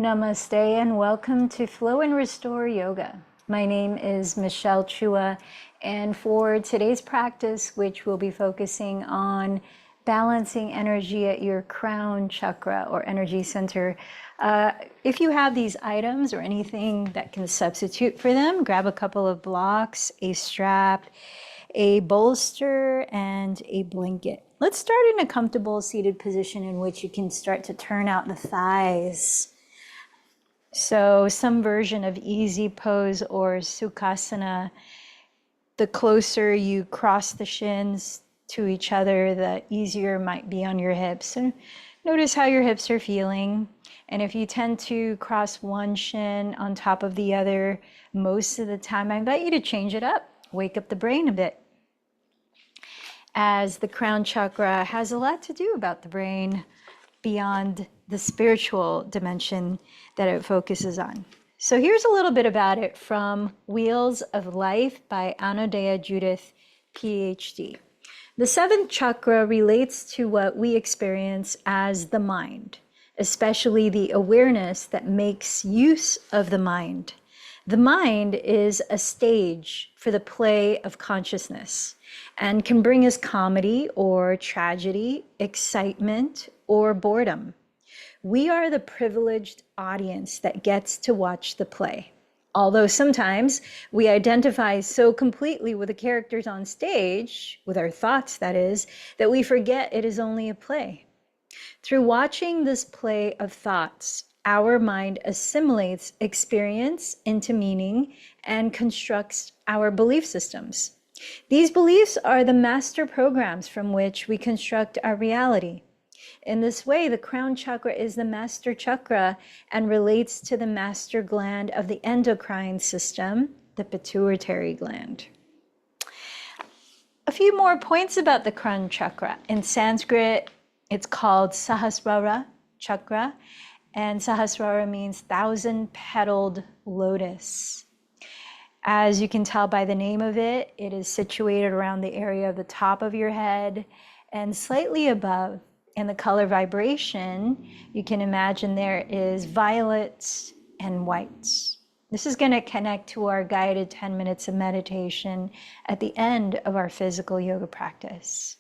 Namaste and welcome to Flow and Restore Yoga. My name is Michelle Chua, and for today's practice, which we'll be focusing on balancing energy at your crown chakra or energy center, if you have these items or anything that can substitute for them, grab a couple of blocks, a strap, a bolster, and a blanket. Let's start in a comfortable seated position in which you can start to turn out the thighs. So some version of easy pose or sukhasana. The closer you cross the shins to each other, the easier it might be on your hips. So notice how your hips are feeling. And if you tend to cross one shin on top of the other most of the time, I invite you to change it up. Wake up the brain a bit. As the crown chakra has a lot to do about the brain beyond the spiritual dimension that it focuses on. So here's a little bit about it from Wheels of Life by Anodea Judith, PhD. The seventh chakra relates to what we experience as the mind, especially the awareness that makes use of the mind. The mind is a stage for the play of consciousness and can bring us comedy or tragedy, excitement, or boredom. We are the privileged audience that gets to watch the play. Although sometimes we identify so completely with the characters on stage, with our thoughts that is, that we forget it is only a play. Through watching this play of thoughts, our mind assimilates experience into meaning and constructs our belief systems. These beliefs are the master programs from which we construct our reality. In this way, the crown chakra is the master chakra and relates to the master gland of the endocrine system, the pituitary gland. A few more points about the crown chakra. In Sanskrit, it's called Sahasrara chakra, and Sahasrara means thousand-petaled lotus. As you can tell by the name of it, it is situated around the area of the top of your head and slightly above. In the color vibration, you can imagine there is violets and whites. This is going to connect to our guided 10 minutes of meditation at the end of our physical yoga practice.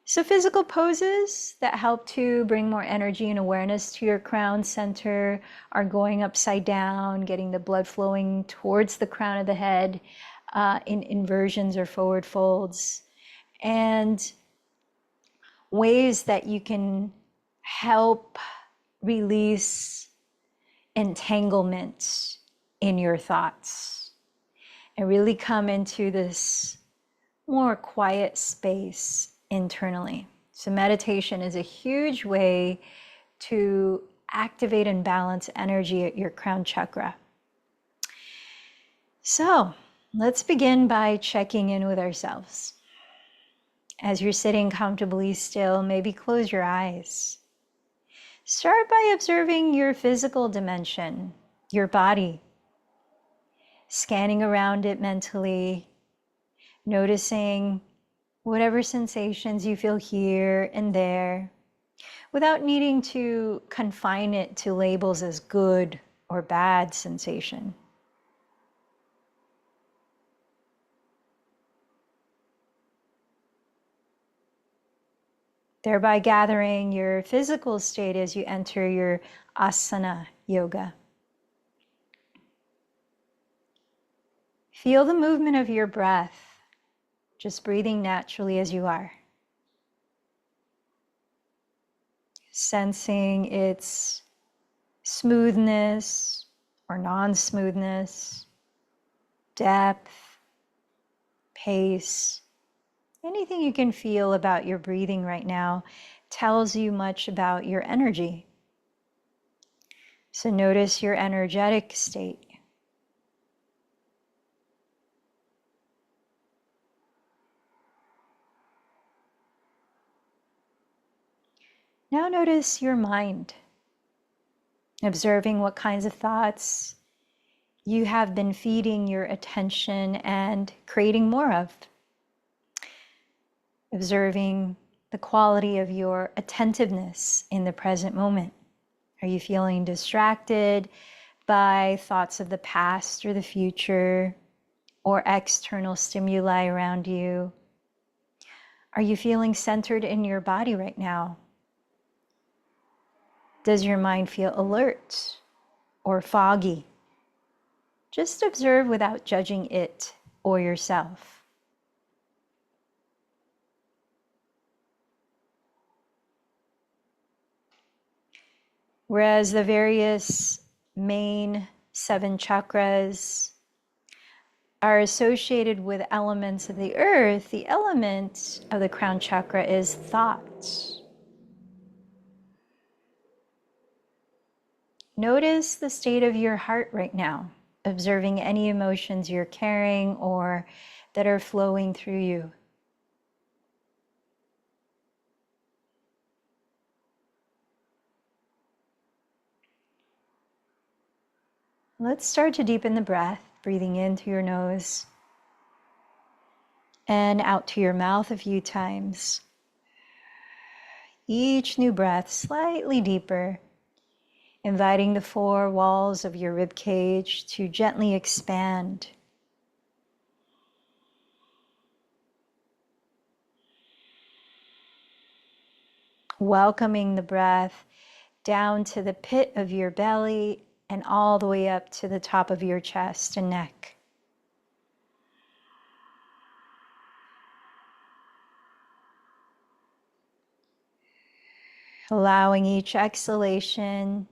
So physical poses that help to bring more energy and awareness to your crown center are going upside down, getting the blood flowing towards the crown of the head in inversions or forward folds. And ways that you can help release entanglement in your thoughts and really come into this more quiet space internally. So meditation is a huge way to activate and balance energy at your crown chakra. So let's begin by checking in with ourselves. As you're sitting comfortably still, maybe close your eyes. Start by observing your physical dimension, your body, scanning around it mentally, noticing whatever sensations you feel here and there, without needing to confine it to labels as good or bad sensation. Thereby gathering your physical state as you enter your asana yoga. Feel the movement of your breath, just breathing naturally as you are. Sensing its smoothness or non-smoothness, depth, pace. Anything you can feel about your breathing right now tells you much about your energy. So notice your energetic state. Now notice your mind, observing what kinds of thoughts you have been feeding your attention and creating more of. Observing the quality of your attentiveness in the present moment. Are you feeling distracted by thoughts of the past or the future or external stimuli around you? Are you feeling centered in your body right now? Does your mind feel alert or foggy? Just observe without judging it or yourself. Whereas the various main 7 chakras are associated with elements of the earth, the element of the crown chakra is thought. Notice the state of your heart right now, observing any emotions you're carrying or that are flowing through you. Let's start to deepen the breath, breathing in through your nose and out to your mouth a few times. Each new breath slightly deeper, inviting the 4 walls of your rib cage to gently expand. Welcoming the breath down to the pit of your belly and all the way up to the top of your chest and neck. Allowing each exhalation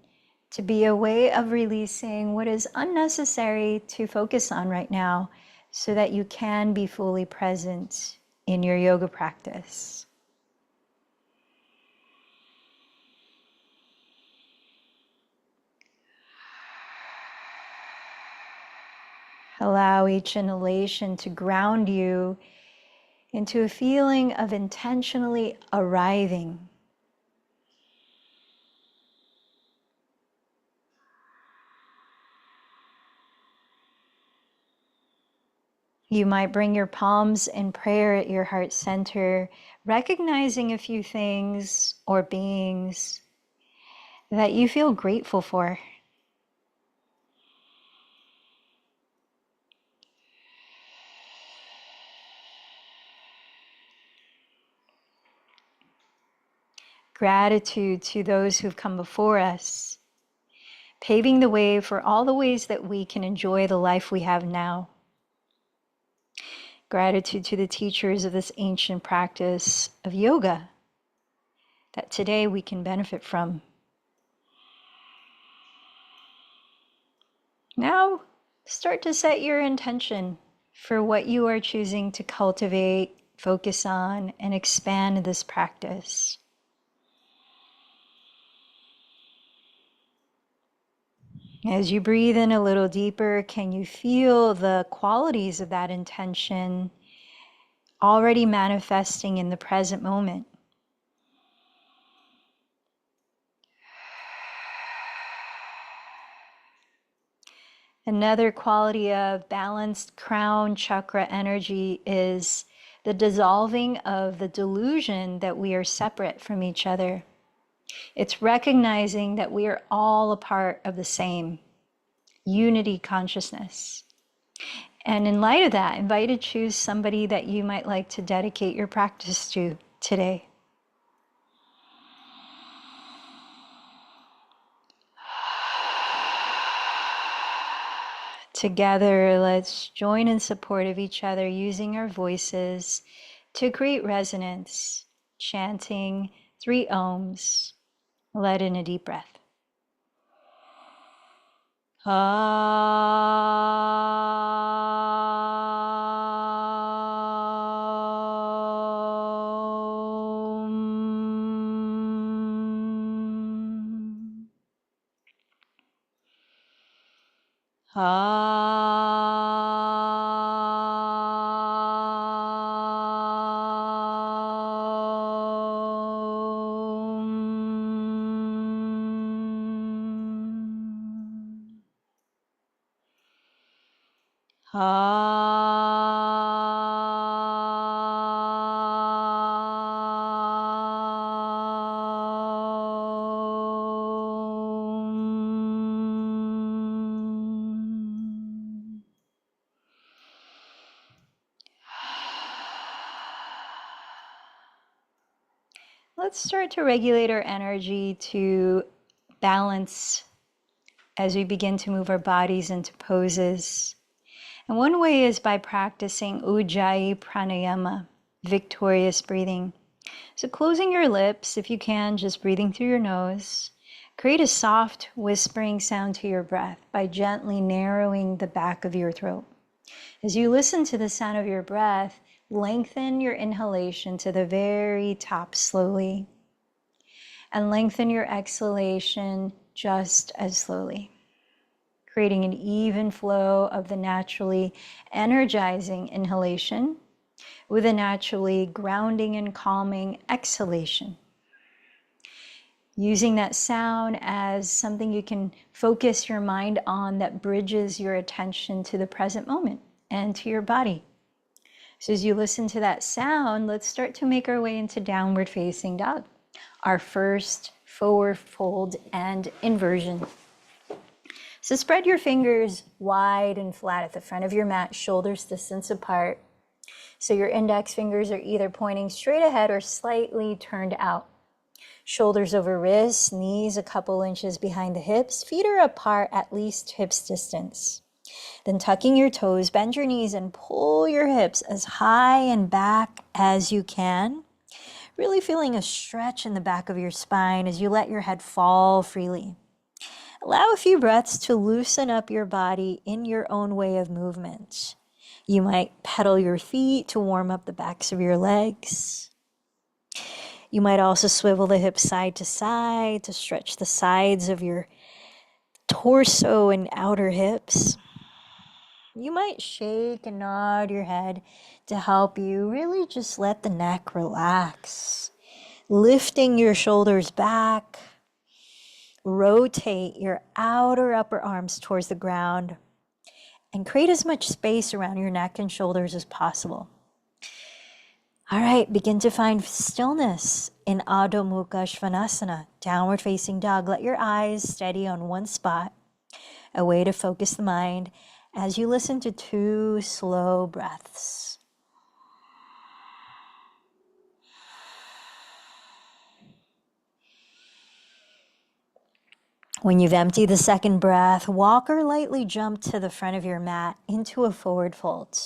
to be a way of releasing what is unnecessary to focus on right now so that you can be fully present in your yoga practice. Allow each inhalation to ground you into a feeling of intentionally arriving. You might bring your palms in prayer at your heart center, recognizing a few things or beings that you feel grateful for. Gratitude to those who've come before us, paving the way for all the ways that we can enjoy the life we have now. Gratitude to the teachers of this ancient practice of yoga that today we can benefit from. Now, start to set your intention for what you are choosing to cultivate, focus on, and expand in this practice. As you breathe in a little deeper, can you feel the qualities of that intention already manifesting in the present moment? Another quality of balanced crown chakra energy is the dissolving of the delusion that we are separate from each other. It's recognizing that we are all a part of the same unity consciousness. And in light of that, invite to choose somebody that you might like to dedicate your practice to today. Together, let's join in support of each other using our voices to create resonance, chanting 3 ohms. Let in a deep breath. let's start to regulate our energy to balance as we begin to move our bodies into poses. And one way is by practicing Ujjayi Pranayama, victorious breathing. So closing your lips, if you can, just breathing through your nose. Create a soft whispering sound to your breath by gently narrowing the back of your throat. As you listen to the sound of your breath, lengthen your inhalation to the very top slowly, and lengthen your exhalation just as slowly, creating an even flow of the naturally energizing inhalation with a naturally grounding and calming exhalation. Using that sound as something you can focus your mind on that bridges your attention to the present moment and to your body. So as you listen to that sound, let's start to make our way into downward facing dog, our first forward fold and inversion. So spread your fingers wide and flat at the front of your mat, shoulders distance apart. So your index fingers are either pointing straight ahead or slightly turned out. Shoulders over wrists, knees a couple inches behind the hips, feet are apart at least hips distance. Then tucking your toes, bend your knees and pull your hips as high and back as you can. Really feeling a stretch in the back of your spine as you let your head fall freely. Allow a few breaths to loosen up your body in your own way of movement. You might pedal your feet to warm up the backs of your legs. You might also swivel the hips side to side to stretch the sides of your torso and outer hips. You might shake and nod your head to help you really just let the neck relax. Lifting your shoulders back. Rotate your outer upper arms towards the ground and create as much space around your neck and shoulders as possible. All right, begin to find stillness in Adho Mukha Svanasana, downward facing dog. Let your eyes steady on one spot, a way to focus the mind as you listen to 2 slow breaths. When you've emptied the second breath, walk or lightly jump to the front of your mat into a forward fold.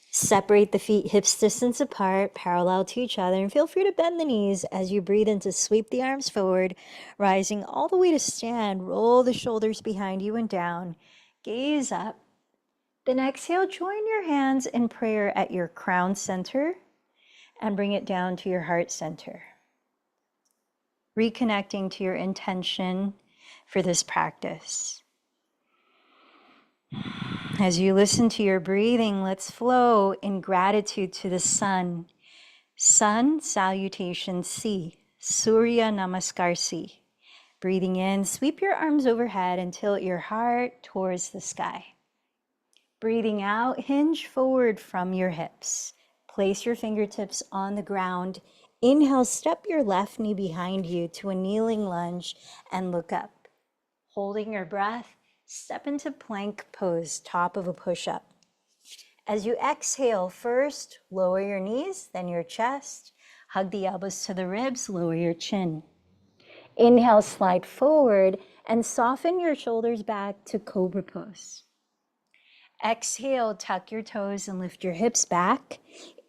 Separate the feet hips distance apart, parallel to each other, and feel free to bend the knees as you breathe in to sweep the arms forward, rising all the way to stand. Roll the shoulders behind you and down. Gaze up. Then exhale, join your hands in prayer at your crown center and bring it down to your heart center. Reconnecting to your intention for this practice. As you listen to your breathing, let's flow in gratitude to the sun. Sun salutation C, Surya Namaskar C. Breathing in, sweep your arms overhead and tilt your heart towards the sky. Breathing out, hinge forward from your hips. Place your fingertips on the ground. Inhale, step your left knee behind you to a kneeling lunge and look up. Holding your breath, step into plank pose, top of a push-up. As you exhale, first lower your knees, then your chest. Hug the elbows to the ribs, lower your chin. Inhale, slide forward and soften your shoulders back to cobra pose. Exhale, tuck your toes and lift your hips back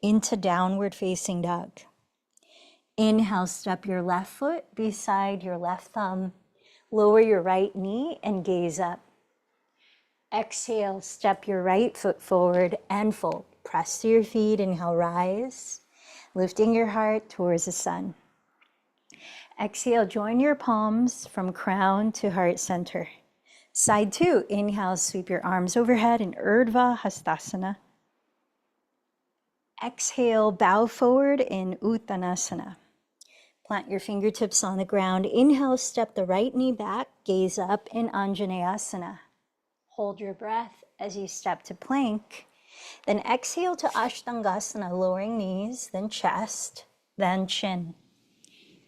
into downward facing dog. Inhale, step your left foot beside your left thumb. Lower your right knee and gaze up. Exhale, step your right foot forward and fold. Press to your feet, inhale, rise, lifting your heart towards the sun. Exhale, join your palms from crown to heart center. Side 2, inhale, sweep your arms overhead in Urdhva Hastasana. Exhale, bow forward in Uttanasana. Plant your fingertips on the ground. Inhale, step the right knee back, gaze up in Anjaneyasana. Hold your breath as you step to plank. Then exhale to Ashtangasana, lowering knees, then chest, then chin.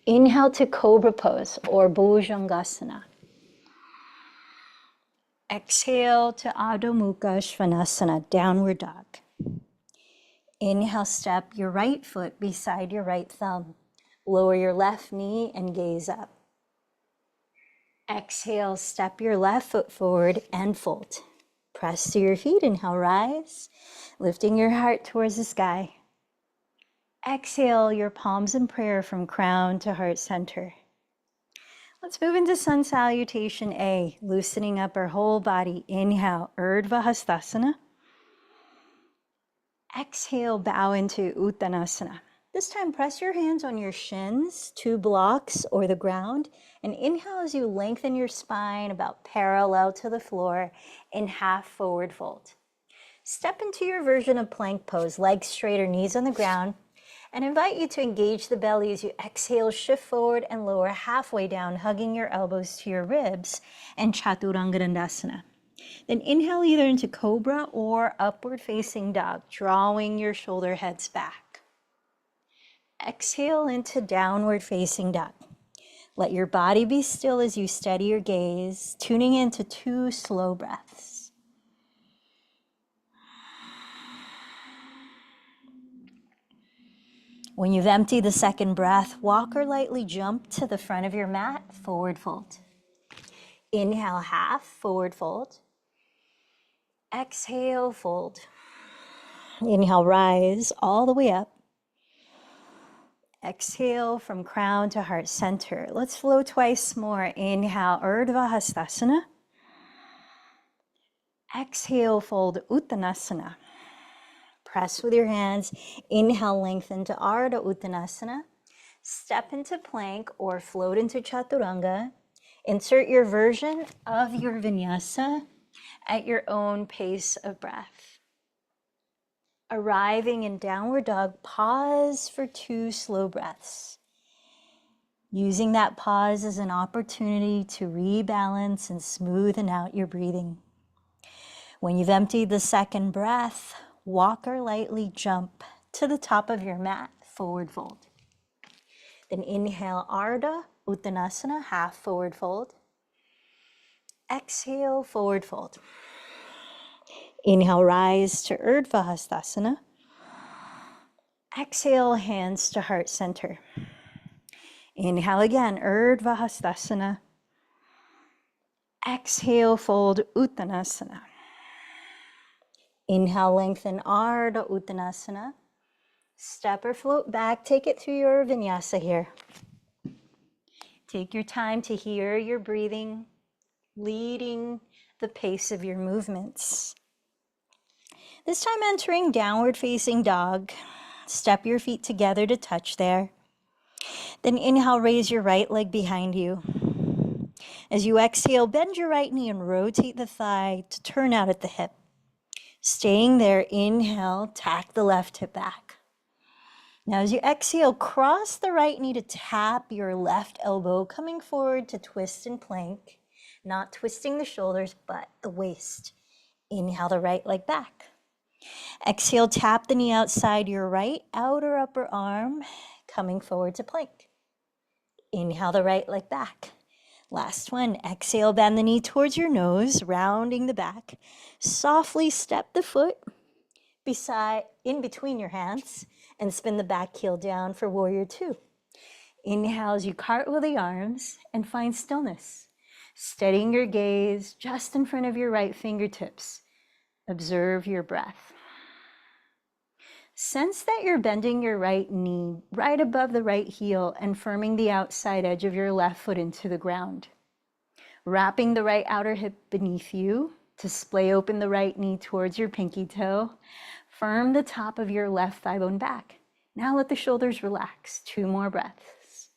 Inhale to Cobra Pose or Bhujangasana. Exhale to Adho Mukha Svanasana, downward dog. Inhale, step your right foot beside your right thumb. Lower your left knee and gaze up. Exhale, step your left foot forward and fold. Press to your feet, inhale, rise, lifting your heart towards the sky. Exhale your palms in prayer from crown to heart center. Let's move into Sun Salutation A, loosening up our whole body. Inhale, Urdhva Hastasana. Exhale, bow into Uttanasana. This time, press your hands on your shins, 2 blocks or the ground, and inhale as you lengthen your spine about parallel to the floor in half forward fold. Step into your version of plank pose, legs straight or knees on the ground, and invite you to engage the belly as you exhale, shift forward and lower halfway down, hugging your elbows to your ribs, and Chaturanga Dandasana. Then inhale either into Cobra or Upward Facing Dog, drawing your shoulder heads back. Exhale into Downward Facing Dog. Let your body be still as you steady your gaze, tuning into 2 slow breaths. When you've emptied the second breath, walk or lightly jump to the front of your mat, forward fold. Inhale, half, forward fold. Exhale, fold. Inhale, rise all the way up. Exhale from crown to heart center. Let's flow twice more. Inhale, Urdhva Hastasana. Exhale, fold Uttanasana. Press with your hands. Inhale, lengthen to Ardha Uttanasana. Step into plank or float into Chaturanga. Insert your version of your vinyasa at your own pace of breath. Arriving in Downward Dog, pause for 2 slow breaths. Using that pause as an opportunity to rebalance and smoothen out your breathing. When you've emptied the second breath, walk or lightly jump to the top of your mat, forward fold. Then inhale, Ardha Uttanasana, half forward fold. Exhale, forward fold. Inhale, rise to Urdhva Hastasana. Exhale, hands to heart center. Inhale again, Urdhva Hastasana. Exhale, fold Uttanasana. Inhale, lengthen Ardha Uttanasana. Step or float back, take it through your vinyasa here. Take your time to hear your breathing, leading the pace of your movements. This time entering Downward Facing Dog. Step your feet together to touch there. Then inhale, raise your right leg behind you. As you exhale, bend your right knee and rotate the thigh to turn out at the hip. Staying there, inhale, tack the left hip back. Now as you exhale, cross the right knee to tap your left elbow, coming forward to twist and plank. Not twisting the shoulders, but the waist. Inhale the right leg back. Exhale, tap the knee outside your right outer upper arm, coming forward to plank. Inhale the right leg back. Last one, exhale, bend the knee towards your nose, rounding the back. Softly step the foot in between your hands and spin the back heel down for Warrior 2. Inhale as you cartwheel the arms and find stillness. Steadying your gaze just in front of your right fingertips. Observe your breath. Sense that you're bending your right knee right above the right heel and firming the outside edge of your left foot into the ground. Wrapping the right outer hip beneath you to splay open the right knee towards your pinky toe. Firm the top of your left thigh bone back. Now let the shoulders relax. 2 more breaths.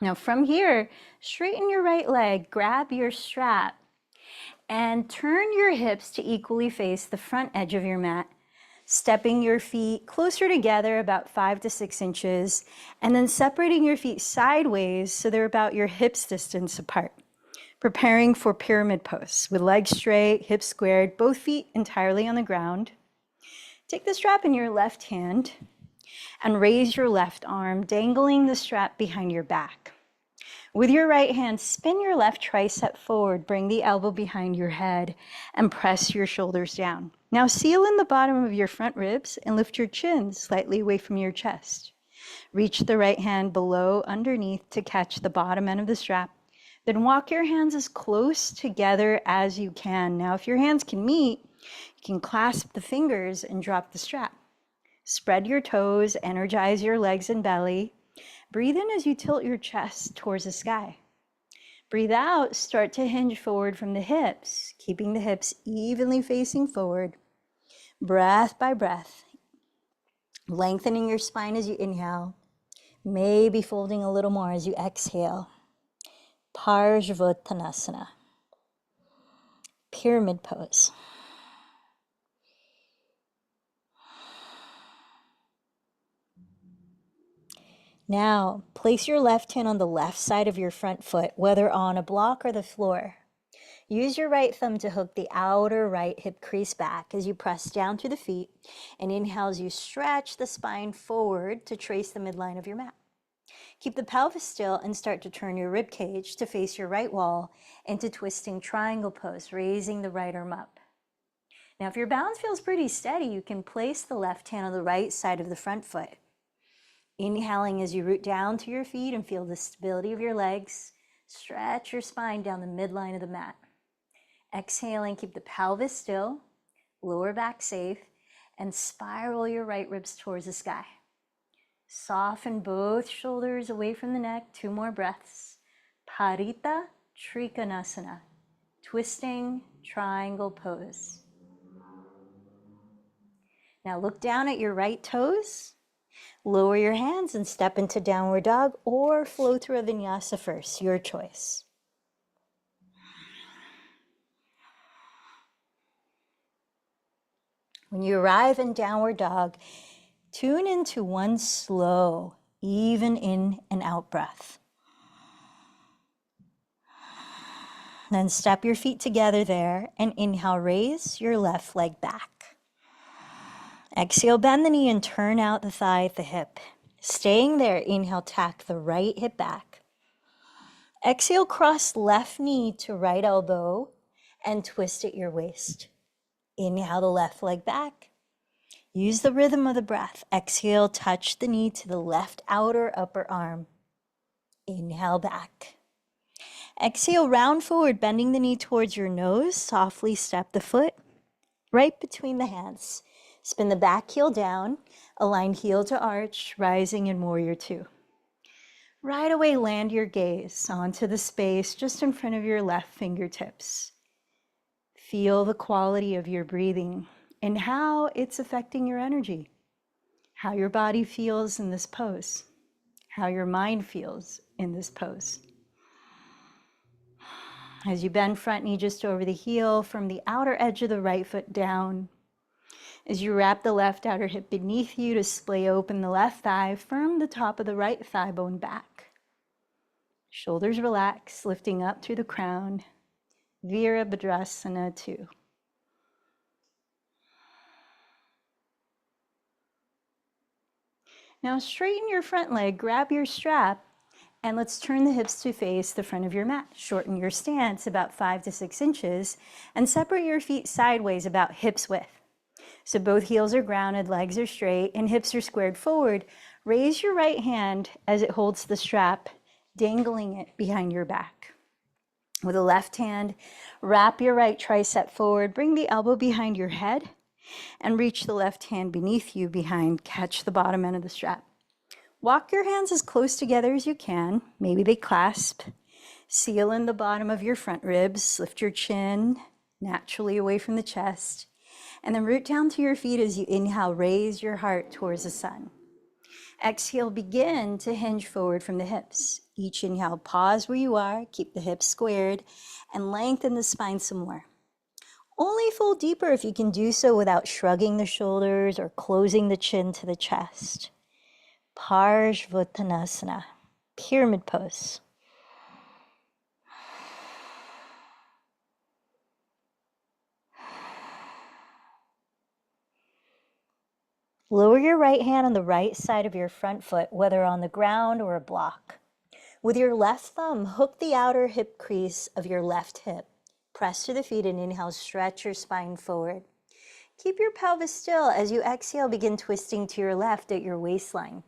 Now from here, straighten your right leg, grab your strap, and turn your hips to equally face the front edge of your mat, stepping your feet closer together about 5 to 6 inches, and then separating your feet sideways so they're about your hips distance apart. Preparing for pyramid pose with legs straight, hips squared, both feet entirely on the ground. Take the strap in your left hand and raise your left arm, dangling the strap behind your back. With your right hand, spin your left tricep forward, bring the elbow behind your head, and press your shoulders down. Now seal in the bottom of your front ribs and lift your chin slightly away from your chest. Reach the right hand below underneath to catch the bottom end of the strap. Then walk your hands as close together as you can. Now, if your hands can meet, you can clasp the fingers and drop the strap. Spread your toes, energize your legs and belly. Breathe in as you tilt your chest towards the sky. Breathe out, start to hinge forward from the hips, keeping the hips evenly facing forward. Breath by breath. Lengthening your spine as you inhale. Maybe folding a little more as you exhale. Parsvottanasana. Pyramid pose. Now, place your left hand on the left side of your front foot, whether on a block or the floor. Use your right thumb to hook the outer right hip crease back as you press down through the feet, and inhale as you stretch the spine forward to trace the midline of your mat. Keep the pelvis still and start to turn your rib cage to face your right wall into twisting triangle pose, raising the right arm up. Now, if your balance feels pretty steady, you can place the left hand on the right side of the front foot. Inhaling as you root down to your feet and feel the stability of your legs. Stretch your spine down the midline of the mat. Exhaling, keep the pelvis still, lower back safe, and spiral your right ribs towards the sky. Soften both shoulders away from the neck. 2 more breaths. Parita Trikonasana, twisting triangle pose. Now look down at your right toes. Lower your hands and step into downward dog or flow through a vinyasa first, your choice. When you arrive in downward dog, tune into one slow, even in and out breath. Then step your feet together there and inhale, raise your left leg back. Exhale, bend the knee and turn out the thigh at the hip. Staying there, inhale, tack the right hip back. Exhale, cross left knee to right elbow and twist at your waist. Inhale the left leg back. Use the rhythm of the breath. Exhale, touch the knee to the left outer upper arm. Inhale back. Exhale, round forward, bending the knee towards your nose. Softly step the foot right between the hands. Spin the back heel down, align heel to arch, rising in warrior 2. Right away, land your gaze onto the space just in front of your left fingertips. Feel the quality of your breathing and how it's affecting your energy, how your body feels in this pose, how your mind feels in this pose. As you bend front knee just over the heel, from the outer edge of the right foot down, as you wrap the left outer hip beneath you to splay open the left thigh, firm the top of the right thigh bone back. Shoulders relax, lifting up through the crown. Virabhadrasana 2. Now straighten your front leg, grab your strap, and let's turn the hips to face the front of your mat. Shorten your stance about 5 to 6 inches and separate your feet sideways about hips width. So both heels are grounded, legs are straight, and hips are squared forward. Raise your right hand as it holds the strap, dangling it behind your back. With the left hand, wrap your right tricep forward, bring the elbow behind your head, and reach the left hand beneath you behind. Catch the bottom end of the strap. Walk your hands as close together as you can. Maybe they clasp. Seal in the bottom of your front ribs. Lift your chin naturally away from the chest. And then root down to your feet as you inhale, raise your heart towards the sun. Exhale, begin to hinge forward from the hips. Each inhale, pause where you are, keep the hips squared, and lengthen the spine some more. Only fold deeper if you can do so without shrugging the shoulders or closing the chin to the chest. Parsvottanasana, pyramid pose. Lower your right hand on the right side of your front foot, whether on the ground or a block. With your left thumb, hook the outer hip crease of your left hip. Press to the feet and inhale, stretch your spine forward. Keep your pelvis still. As you exhale, begin twisting to your left at your waistline.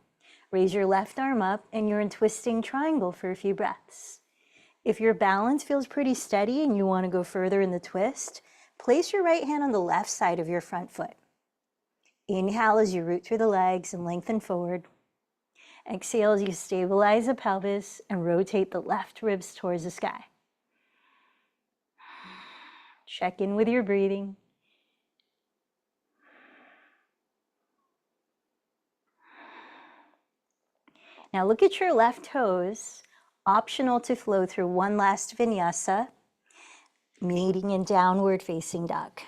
Raise your left arm up and you're in twisting triangle for a few breaths. If your balance feels pretty steady and you want to go further in the twist, place your right hand on the left side of your front foot. Inhale as you root through the legs and lengthen forward. Exhale as you stabilize the pelvis and rotate the left ribs towards the sky. Check in with your breathing. Now look at your left toes, optional to flow through one last vinyasa, meeting in downward facing dog.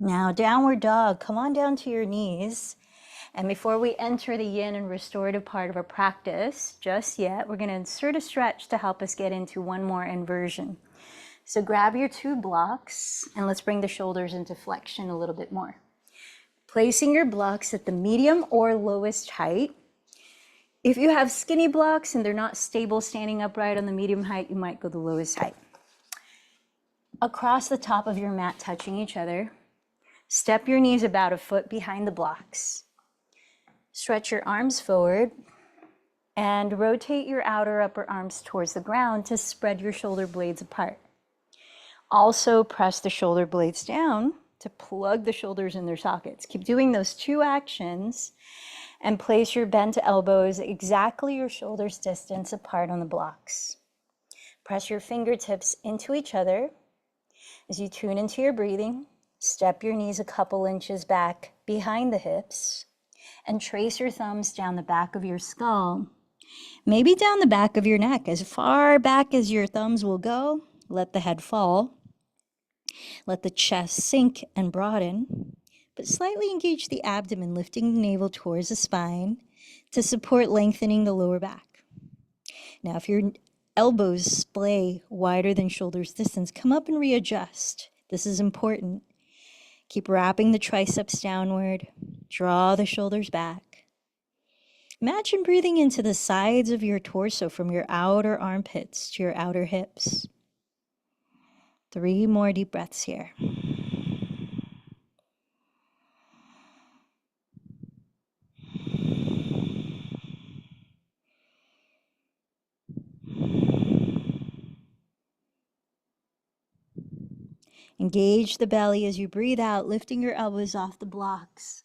Now downward dog, come on down to your knees. And before we enter the yin and restorative part of our practice, just yet, we're going to insert a stretch to help us get into one more inversion. So grab your two blocks and let's bring the shoulders into flexion a little bit more. Placing your blocks at the medium or lowest height. If you have skinny blocks and they're not stable standing upright on the medium height, you might go the lowest height. Across the top of your mat, touching each other. Step your knees about a foot behind the blocks. Stretch your arms forward and rotate your outer upper arms towards the ground to spread your shoulder blades apart. Also press the shoulder blades down to plug the shoulders in their sockets. Keep doing those two actions and place your bent elbows exactly your shoulders distance apart on the blocks. Press your fingertips into each other as you tune into your breathing. Step your knees a couple inches back behind the hips and trace your thumbs down the back of your skull, maybe down the back of your neck, as far back as your thumbs will go. Let the head fall. Let the chest sink and broaden, but slightly engage the abdomen, lifting the navel towards the spine to support lengthening the lower back. Now, if your elbows splay wider than shoulders distance, come up and readjust. This is important. Keep wrapping the triceps downward. Draw the shoulders back. Imagine breathing into the sides of your torso from your outer armpits to your outer hips. 3 more deep breaths here. Engage the belly as you breathe out, lifting your elbows off the blocks.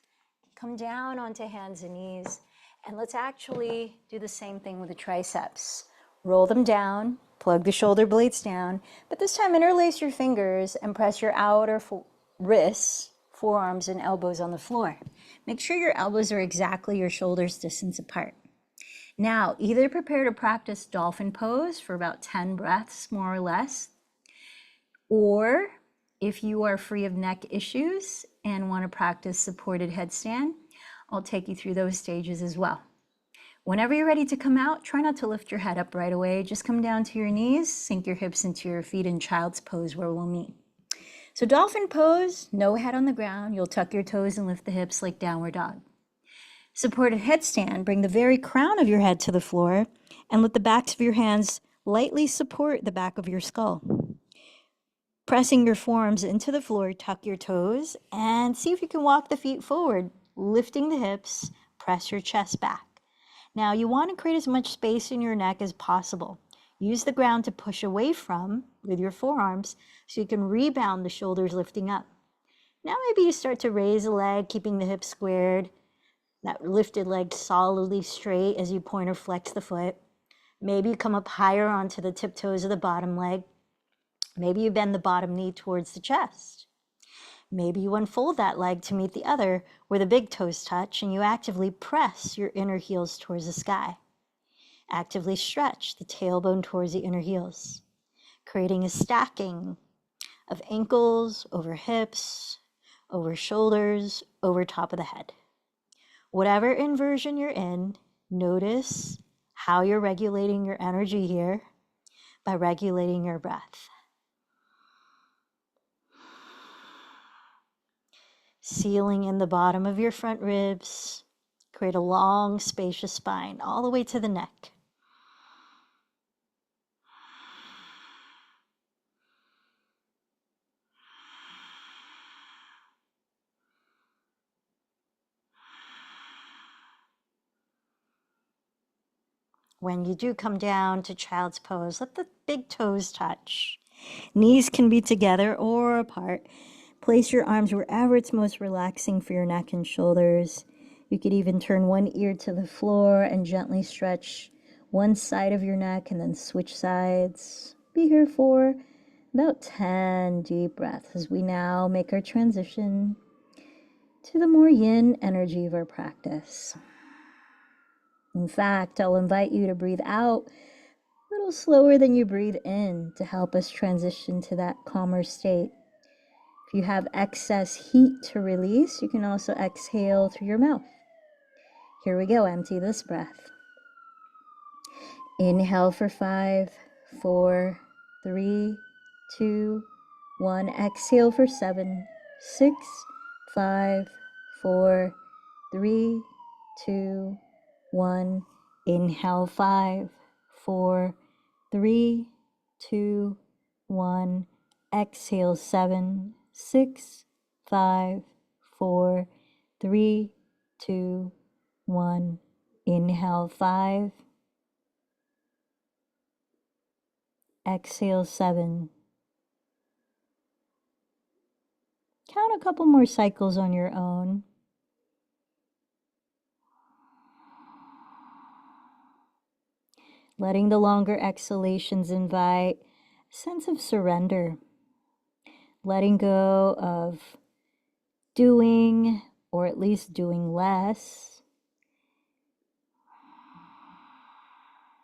Come down onto hands and knees, and let's actually do the same thing with the triceps. Roll them down, plug the shoulder blades down, but this time interlace your fingers and press your outer wrists, forearms, and elbows on the floor. Make sure your elbows are exactly your shoulders distance apart. Now, either prepare to practice dolphin pose for about 10 breaths, more or less, or if you are free of neck issues and want to practice supported headstand, I'll take you through those stages as well. Whenever you're ready to come out, try not to lift your head up right away. Just come down to your knees, sink your hips into your feet in child's pose where we'll meet. So dolphin pose, no head on the ground. You'll tuck your toes and lift the hips like downward dog. Supported headstand, bring the very crown of your head to the floor and let the backs of your hands lightly support the back of your skull. Pressing your forearms into the floor, tuck your toes and see if you can walk the feet forward, lifting the hips, press your chest back. Now you want to create as much space in your neck as possible. Use the ground to push away from with your forearms so you can rebound the shoulders lifting up. Now maybe you start to raise a leg, keeping the hips squared, that lifted leg solidly straight as you point or flex the foot. Maybe you come up higher onto the tiptoes of the bottom leg. Maybe you bend the bottom knee towards the chest. Maybe you unfold that leg to meet the other where the big toes touch and you actively press your inner heels towards the sky. Actively stretch the tailbone towards the inner heels, creating a stacking of ankles over hips, over shoulders, over top of the head. Whatever inversion you're in, notice how you're regulating your energy here by regulating your breath. Sealing in the bottom of your front ribs. Create a long, spacious spine all the way to the neck. When you do come down to child's pose, let the big toes touch. Knees can be together or apart. Place your arms wherever it's most relaxing for your neck and shoulders. You could even turn one ear to the floor and gently stretch one side of your neck and then switch sides. Be here for about 10 deep breaths as we now make our transition to the more yin energy of our practice. In fact, I'll invite you to breathe out a little slower than you breathe in to help us transition to that calmer state. If you have excess heat to release, you can also exhale through your mouth. Here we go, empty this breath. Inhale for 5, 4, 3, 2, 1. Exhale for 7, 6, 5, 4, 3, 2, 1. Inhale 5, 4, 3, 2, 1. Exhale 7, 6, 5, 4, 3, 2, 1. Inhale 5. Exhale 7. Count a couple more cycles on your own. Letting the longer exhalations invite a sense of surrender. Letting go of doing, or at least doing less.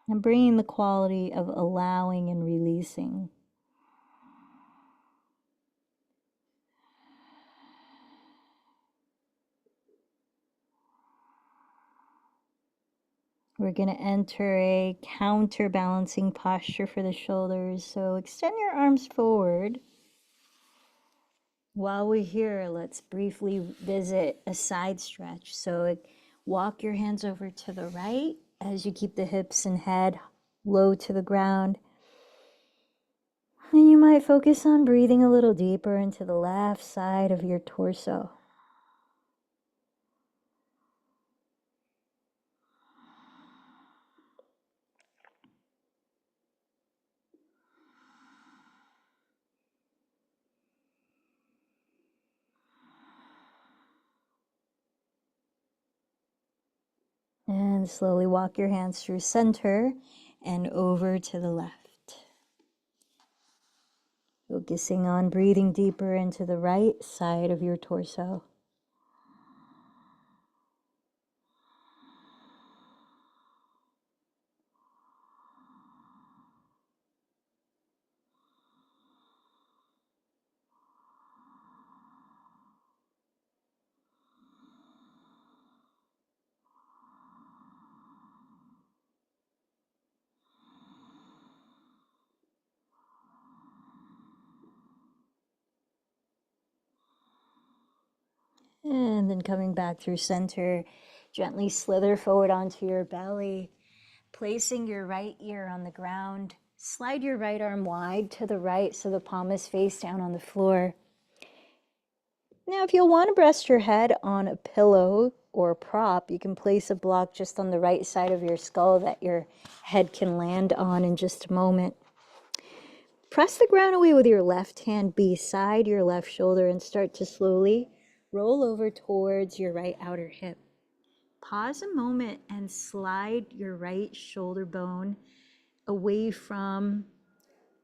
And bringing the quality of allowing and releasing. We're going to enter a counterbalancing posture for the shoulders. So extend your arms forward. While we're here, let's briefly visit a side stretch. So walk your hands over to the right as you keep the hips and head low to the ground. And you might focus on breathing a little deeper into the left side of your torso. And slowly walk your hands through center and over to the left. Focusing on breathing deeper into the right side of your torso. And then coming back through center, gently slither forward onto your belly, placing your right ear on the ground. Slide your right arm wide to the right so the palm is face down on the floor. Now, if you'll want to rest your head on a pillow or a prop, you can place a block just on the right side of your skull that your head can land on in just a moment. Press the ground away with your left hand beside your left shoulder and start to slowly roll over towards your right outer hip. Pause a moment and slide your right shoulder bone away from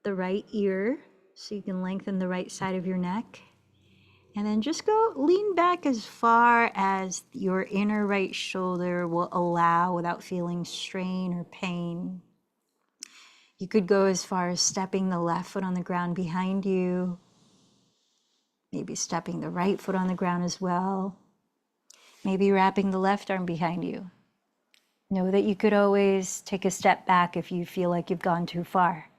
the right ear so you can lengthen the right side of your neck. And then just go lean back as far as your inner right shoulder will allow without feeling strain or pain. You could go as far as stepping the left foot on the ground behind you, maybe stepping the right foot on the ground as well, maybe wrapping the left arm behind you. Know that you could always take a step back if you feel like you've gone too far.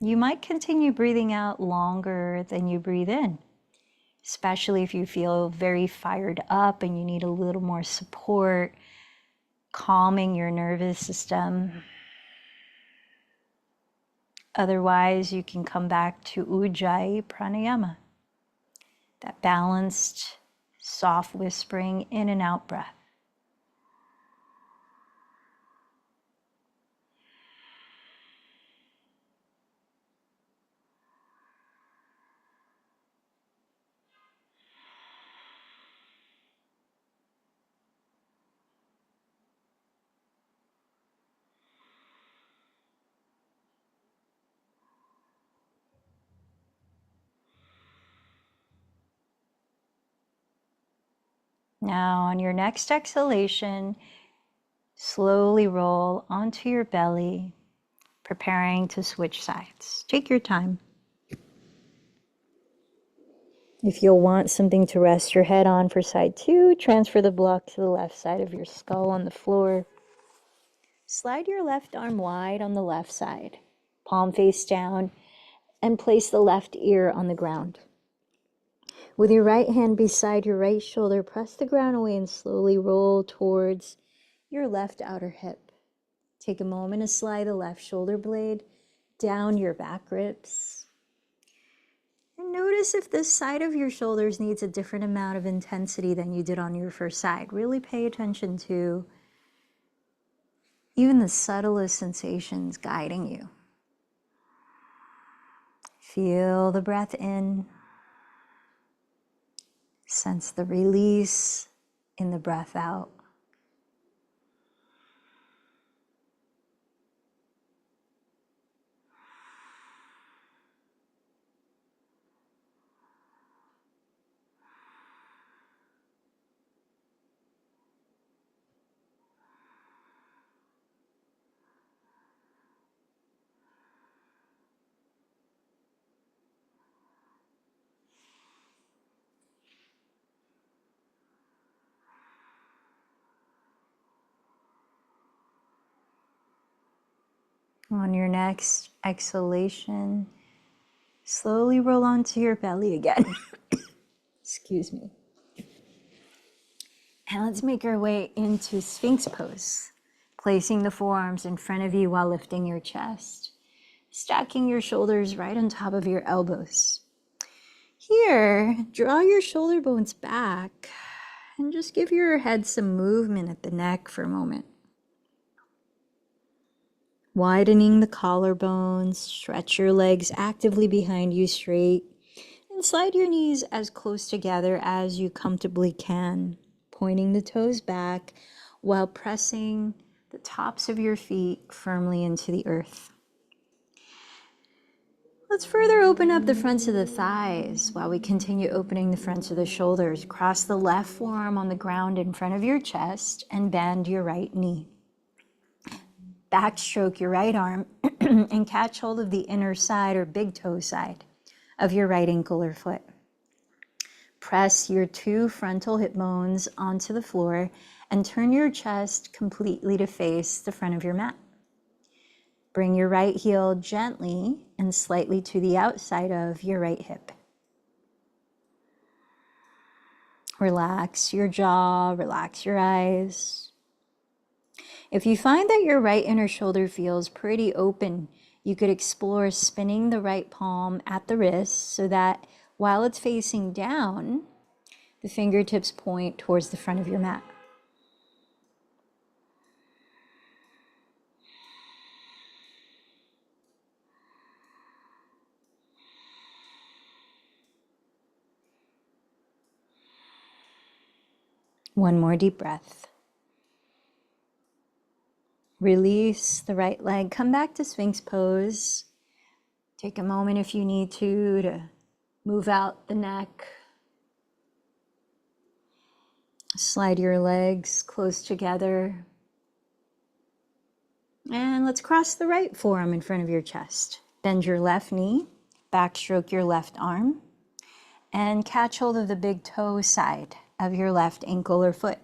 You might continue breathing out longer than you breathe in, especially if you feel very fired up and you need a little more support, calming your nervous system. Otherwise, you can come back to Ujjayi Pranayama, that balanced, soft whispering in and out breath. Now, on your next exhalation, slowly roll onto your belly, preparing to switch sides. Take your time. If you'll want something to rest your head on for side 2, transfer the block to the left side of your skull on the floor. Slide your left arm wide on the left side, palm face down, and place the left ear on the ground. With your right hand beside your right shoulder, press the ground away and slowly roll towards your left outer hip. Take a moment to slide the left shoulder blade down your back ribs. And notice if this side of your shoulders needs a different amount of intensity than you did on your first side. Really pay attention to even the subtlest sensations guiding you. Feel the breath in. Sense the release in the breath out. On your next exhalation, slowly roll onto your belly again. Excuse me. And let's make our way into Sphinx pose, placing the forearms in front of you while lifting your chest, stacking your shoulders right on top of your elbows. Here, draw your shoulder bones back and just give your head some movement at the neck for a moment. Widening the collarbones, stretch your legs actively behind you straight, and slide your knees as close together as you comfortably can, pointing the toes back while pressing the tops of your feet firmly into the earth. Let's further open up the fronts of the thighs while we continue opening the fronts of the shoulders. Cross the left forearm on the ground in front of your chest and bend your right knee. Backstroke your right arm and catch hold of the inner side or big toe side of your right ankle or foot. Press your 2 frontal hip bones onto the floor and turn your chest completely to face the front of your mat. Bring your right heel gently and slightly to the outside of your right hip. Relax your jaw, relax your eyes. If you find that your right inner shoulder feels pretty open, you could explore spinning the right palm at the wrist so that while it's facing down, the fingertips point towards the front of your mat. One more deep breath. Release the right leg. Come back to Sphinx pose. Take a moment if you need to move out the neck. Slide your legs close together. And let's cross the right forearm in front of your chest. Bend your left knee, backstroke your left arm, and catch hold of the big toe side of your left ankle or foot.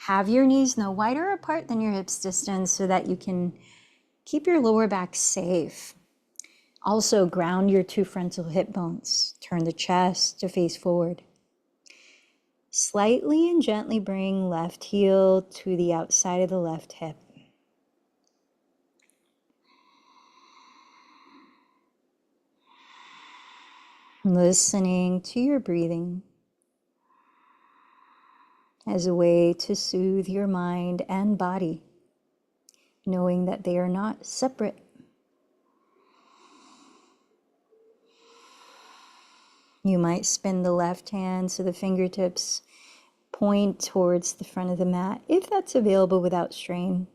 Have your knees no wider apart than your hips distance so that you can keep your lower back safe. Also, ground your 2 frontal hip bones. Turn the chest to face forward. Slightly and gently bring left heel to the outside of the left hip. Listening to your breathing as a way to soothe your mind and body, knowing that they are not separate. You might spin the left hand so the fingertips point towards the front of the mat, if that's available without strain.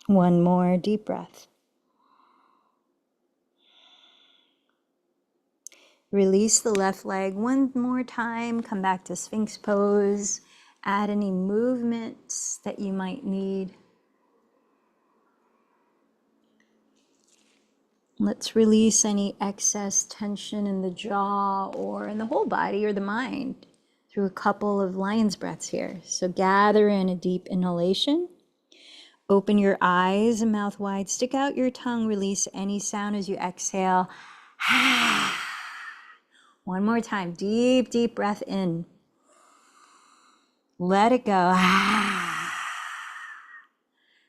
One more deep breath. Release the left leg one more time. Come back to Sphinx pose. Add any movements that you might need. Let's release any excess tension in the jaw or in the whole body or the mind through a couple of lion's breaths here. So gather in a deep inhalation. Open your eyes and mouth wide. Stick out your tongue. Release any sound as you exhale. One more time. Deep, deep breath in. Let it go.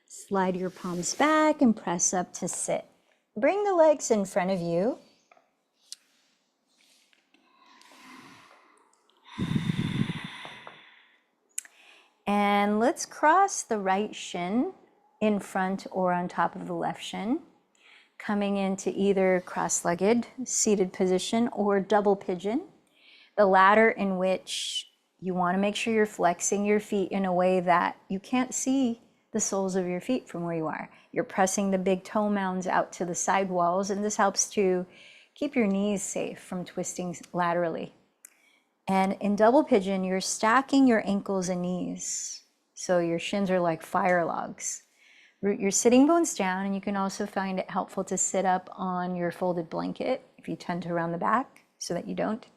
Slide your palms back and press up to sit. Bring the legs in front of you. And let's cross the right shin in front or on top of the left shin, coming into either cross-legged seated position or double pigeon, the latter in which you want to make sure you're flexing your feet in a way that you can't see the soles of your feet from where you are. You're pressing the big toe mounds out to the side walls, and this helps to keep your knees safe from twisting laterally. And in double pigeon, you're stacking your ankles and knees. So your shins are like fire logs. Root your sitting bones down, and you can also find it helpful to sit up on your folded blanket if you tend to around the back so that you don't.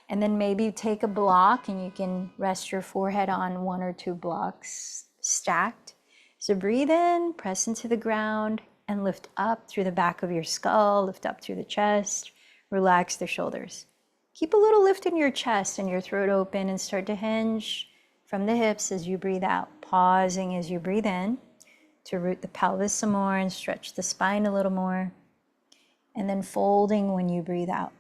And then maybe take a block and you can rest your forehead on 1 or 2 blocks stacked. So breathe in, press into the ground, and lift up through the back of your skull, lift up through the chest, relax the shoulders. Keep a little lift in your chest and your throat open and start to hinge from the hips as you breathe out, pausing as you breathe in to root the pelvis some more and stretch the spine a little more, and then folding when you breathe out.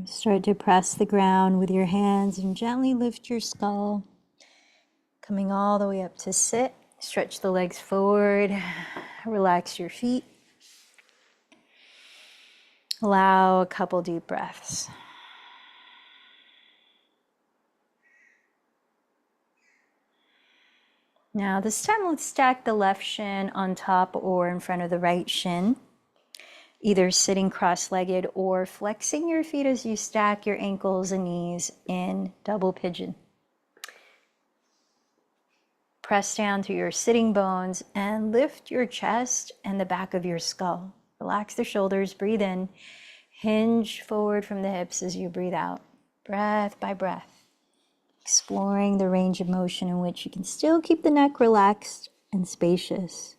Start to press the ground with your hands and gently lift your skull, coming all the way up to sit. Stretch the legs forward, relax your feet. Allow a couple deep breaths. Now this time let's stack the left shin on top or in front of the right shin, either sitting cross-legged or flexing your feet as you stack your ankles and knees in double pigeon. Press down through your sitting bones and lift your chest and the back of your skull. Relax the shoulders, breathe in, hinge forward from the hips as you breathe out, breath by breath, exploring the range of motion in which you can still keep the neck relaxed and spacious.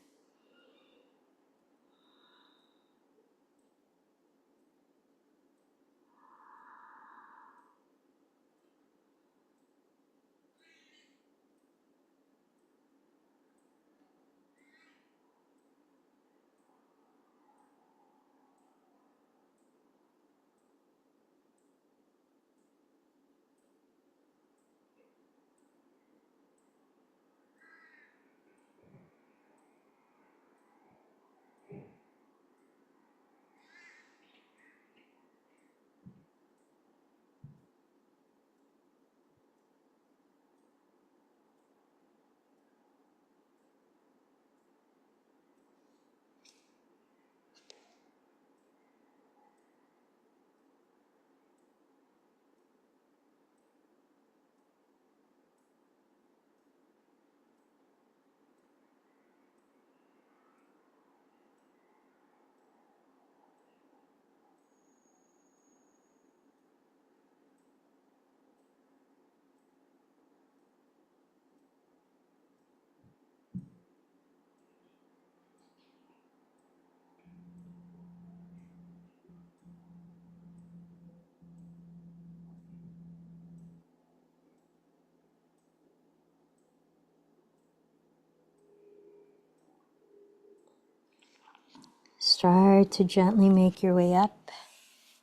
Start to gently make your way up,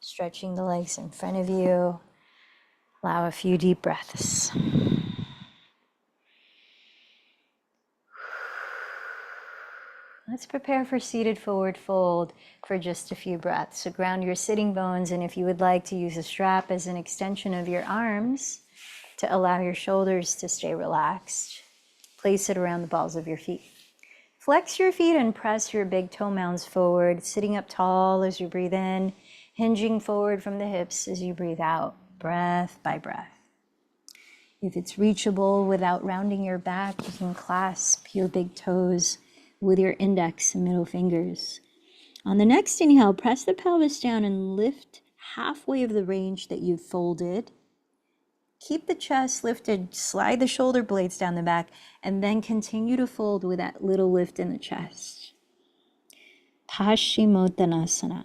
stretching the legs in front of you. Allow a few deep breaths. Let's prepare for seated forward fold for just a few breaths. So ground your sitting bones, and if you would like to use a strap as an extension of your arms to allow your shoulders to stay relaxed, place it around the balls of your feet. Flex your feet and press your big toe mounds forward, sitting up tall as you breathe in, hinging forward from the hips as you breathe out, breath by breath. If it's reachable without rounding your back, you can clasp your big toes with your index and middle fingers. On the next inhale, press the pelvis down and lift halfway of the range that you've folded. Keep the chest lifted, slide the shoulder blades down the back, and then continue to fold with that little lift in the chest. Paschimottanasana.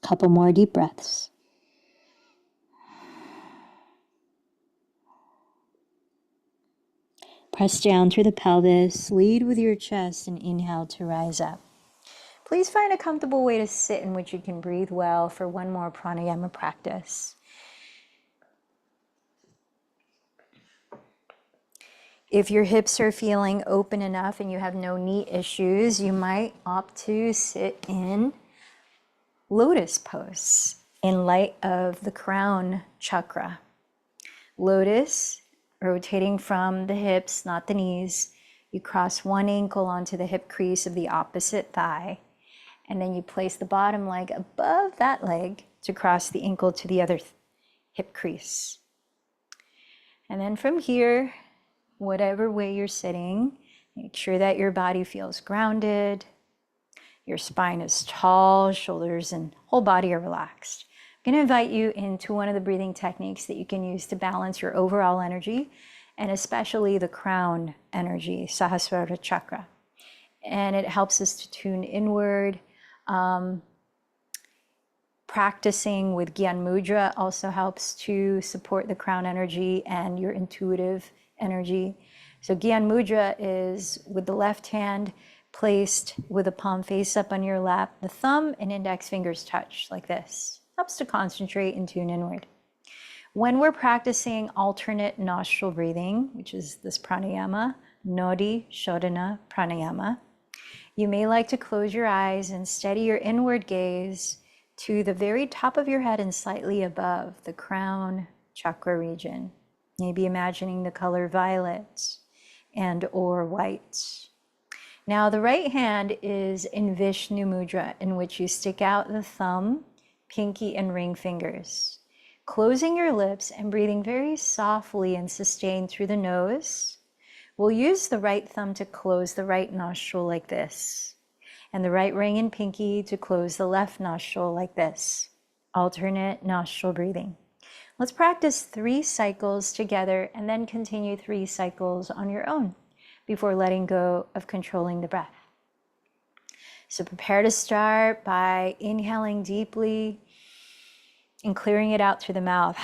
Couple more deep breaths. Press down through the pelvis, lead with your chest, and inhale to rise up. Please find a comfortable way to sit in which you can breathe well for one more pranayama practice. If your hips are feeling open enough and you have no knee issues, you might opt to sit in lotus pose in light of the crown chakra. Lotus, rotating from the hips, not the knees. You cross one ankle onto the hip crease of the opposite thigh, and then you place the bottom leg above that leg to cross the ankle to the other hip crease. And then from here, whatever way you're sitting, make sure that your body feels grounded, your spine is tall, shoulders and whole body are relaxed. I'm going to invite you into one of the breathing techniques that you can use to balance your overall energy, and especially the crown energy, Sahasrara Chakra. And it helps us to tune inward. Practicing with Gyan Mudra also helps to support the crown energy and your intuitive energy. So Gyan Mudra is with the left hand placed with the palm face up on your lap, the thumb and index fingers touch like this. Helps to concentrate and tune inward. When we're practicing alternate nostril breathing, which is this pranayama, Nodi Shodhana pranayama, you may like to close your eyes and steady your inward gaze to the very top of your head and slightly above the crown chakra region. Maybe imagining the color violet and or white. Now the right hand is in Vishnu Mudra, in which you stick out the thumb, pinky, and ring fingers, closing your lips and breathing very softly and sustained through the nose. We'll use the right thumb to close the right nostril like this, and the right ring and pinky to close the left nostril like this. Alternate nostril breathing. Let's practice 3 cycles together and then continue 3 cycles on your own before letting go of controlling the breath. So prepare to start by inhaling deeply and clearing it out through the mouth.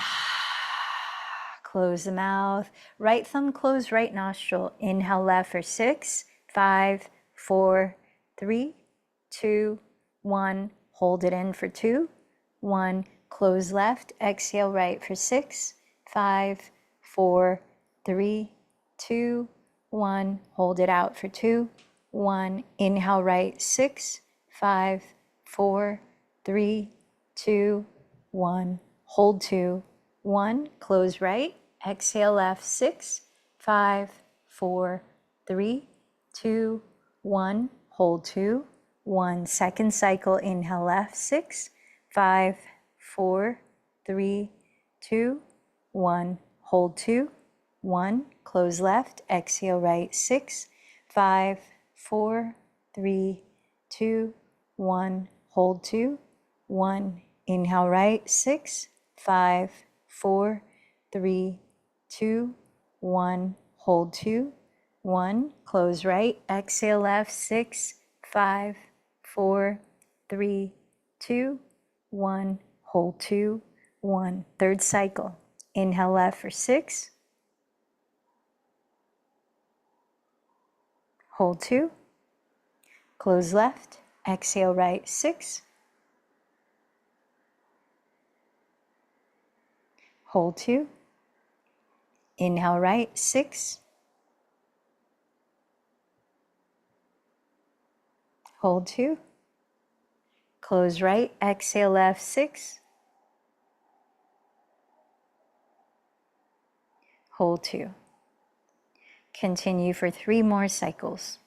Close the mouth. Right thumb close right nostril. Inhale left for 6, 5, 4, 3, 2, 1. Hold it in for 2, 1. Close left. Exhale right for 6, 5, 4, 3, 2, 1. Hold it out for 2, 1. Inhale right 6, 5, 4, 3, 2, 1. Hold 2, 1. Close right. Exhale left 6, 5, 4, 3, 2, 1. Hold 2, 1. Second cycle. Inhale left 6, 5, 4, 3, 2, 1. Hold 2, 1. Close left. Exhale right 6, 5, 4, 3, 2, 1. Hold 2, 1. Inhale right 6, 5, 4, 3, 2, 1. Hold 2, 1. Close right. Exhale left 6, 5, 4, 3, 2, 1. Hold 2, 1. Third cycle. Inhale left for 6. Hold 2. Close left. Exhale right 6. Hold 2. Inhale right 6. Hold 2. Close right. Exhale left 6. Hold 2. Continue for 3 more cycles.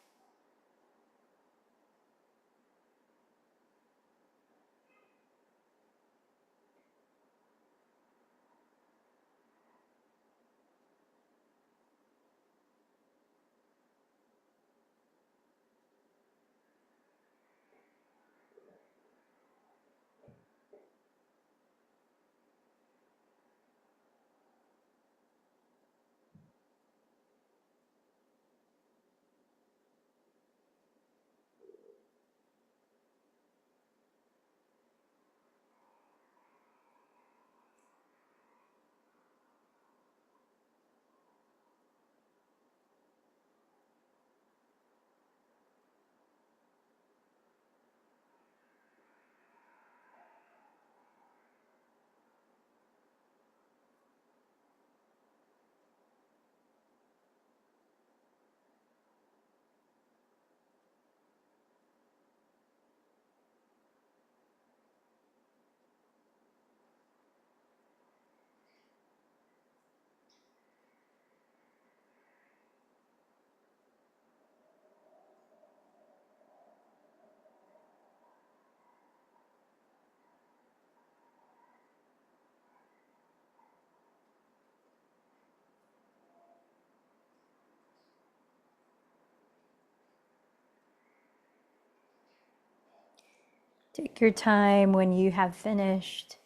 Take your time when you have finished.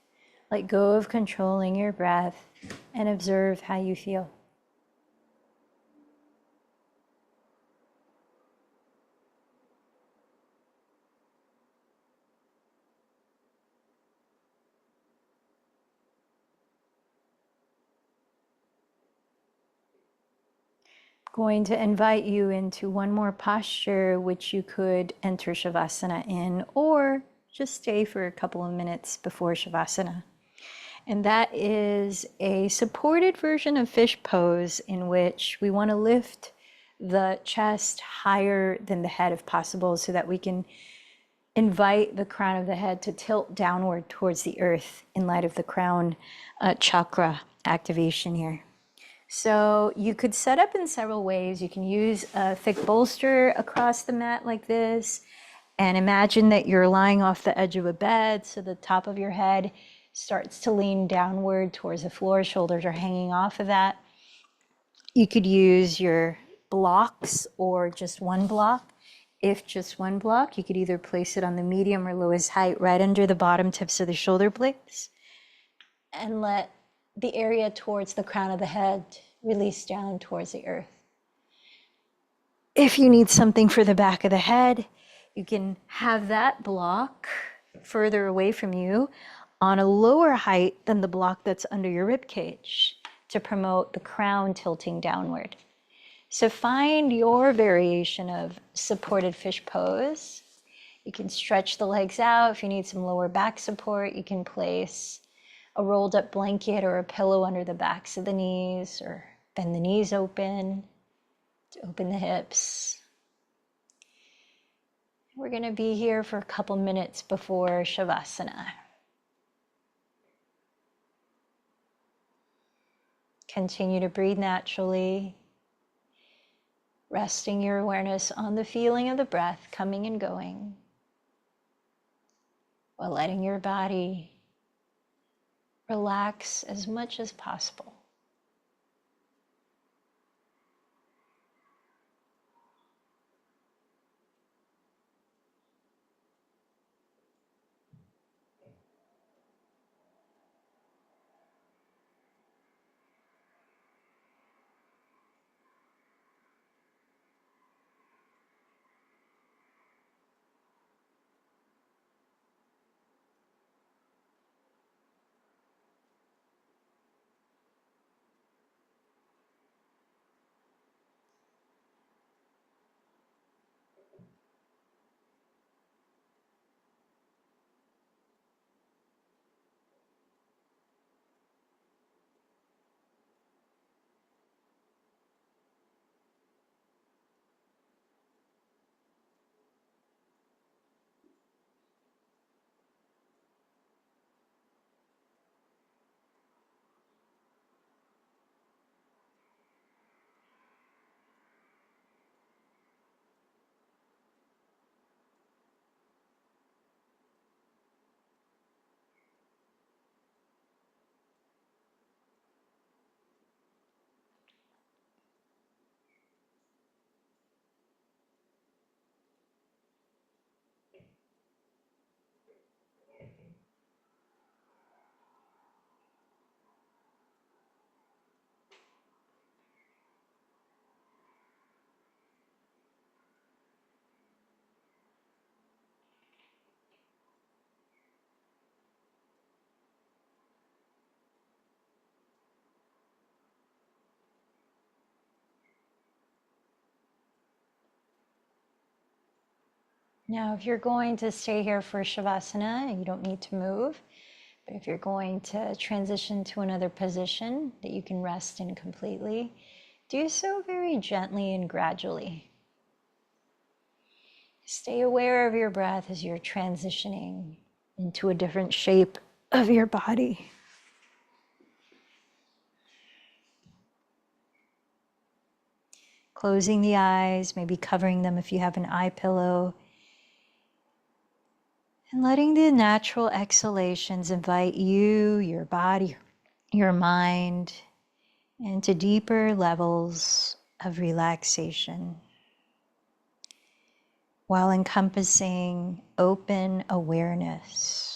Let go of controlling your breath and observe how you feel. Going to invite you into one more posture, which you could enter Shavasana in, or just stay for a couple of minutes before Shavasana. And that is a supported version of fish pose, in which we want to lift the chest higher than the head if possible, so that we can invite the crown of the head to tilt downward towards the earth in light of the crown chakra activation here. So you could set up in several ways. You can use a thick bolster across the mat like this, and imagine that you're lying off the edge of a bed, so the top of your head starts to lean downward towards the floor, shoulders are hanging off of that. You could use your blocks or just one block. If just one block, you could either place it on the medium or lowest height right under the bottom tips of the shoulder blades and let the area towards the crown of the head release down towards the earth. If you need something for the back of the head, you can have that block further away from you on a lower height than the block that's under your rib cage to promote the crown tilting downward. So find your variation of supported fish pose. You can stretch the legs out. If you need some lower back support, you can place a rolled up blanket or a pillow under the backs of the knees, or bend the knees open to open the hips. We're going to be here for a couple minutes before Shavasana. Continue to breathe naturally, resting your awareness on the feeling of the breath coming and going, while letting your body relax as much as possible. Now, if you're going to stay here for Shavasana, you don't need to move. But if you're going to transition to another position that you can rest in completely, do so very gently and gradually. Stay aware of your breath as you're transitioning into a different shape of your body. Closing the eyes, maybe covering them if you have an eye pillow. And letting the natural exhalations invite you, your body, your mind, into deeper levels of relaxation, while encompassing open awareness.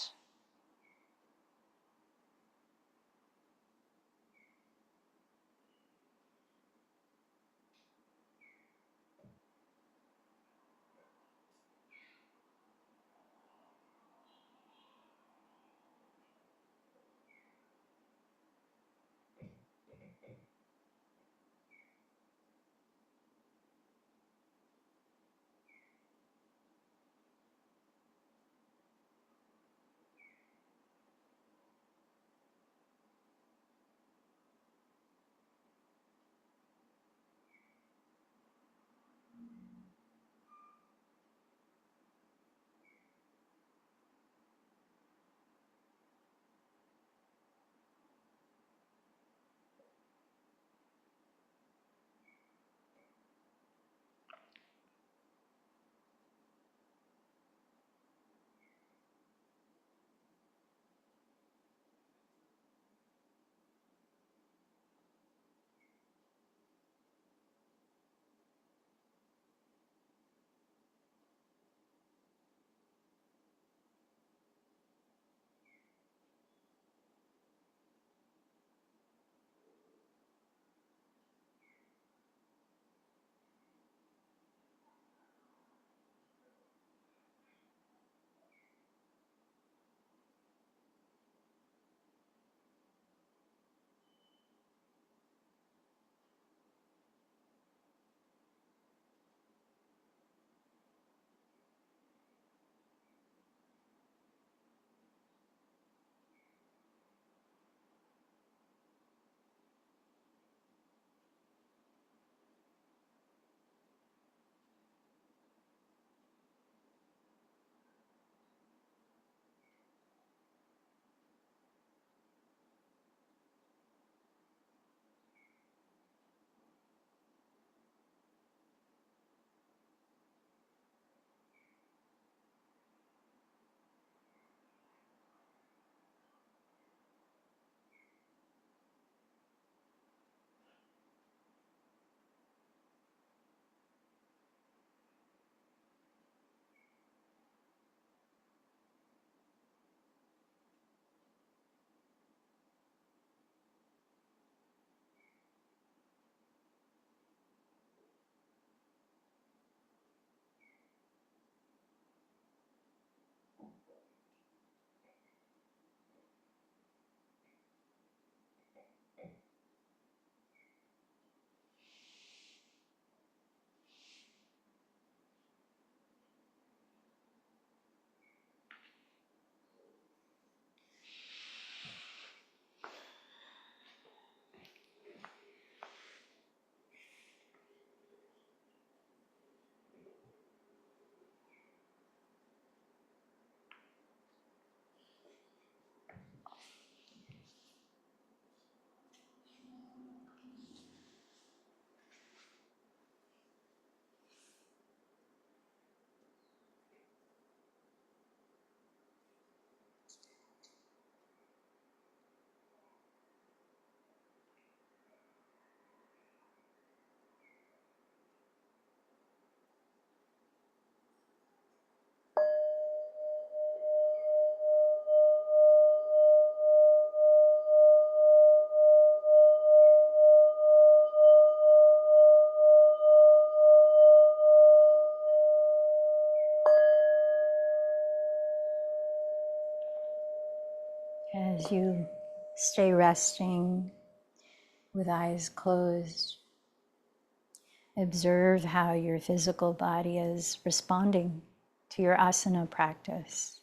as you stay resting with eyes closed. Observe how your physical body is responding to your asana practice.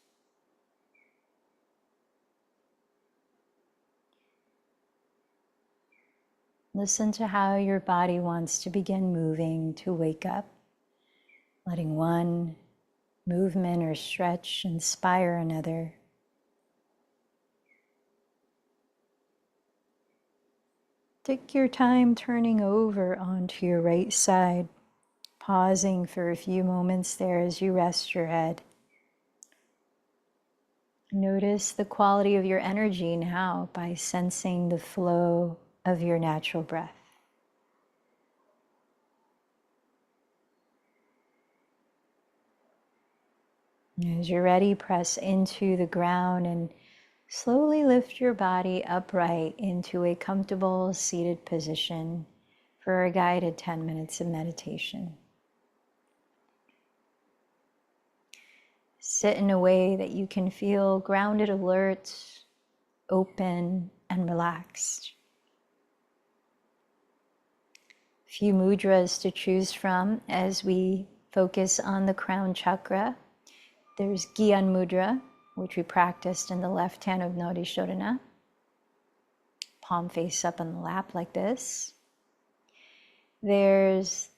Listen to how your body wants to begin moving to wake up, letting one movement or stretch inspire another. Take your time turning over onto your right side, pausing for a few moments there as you rest your head. Notice the quality of your energy now by sensing the flow of your natural breath. As you're ready, press into the ground and slowly lift your body upright into a comfortable seated position for a guided 10 minutes of meditation. Sit in a way that you can feel grounded, alert, open, and relaxed. A few mudras to choose from as we focus on the crown chakra. There's Gyan Mudra, which we practiced in the left hand of Nodishodhana. Palm face up on the lap like this. There's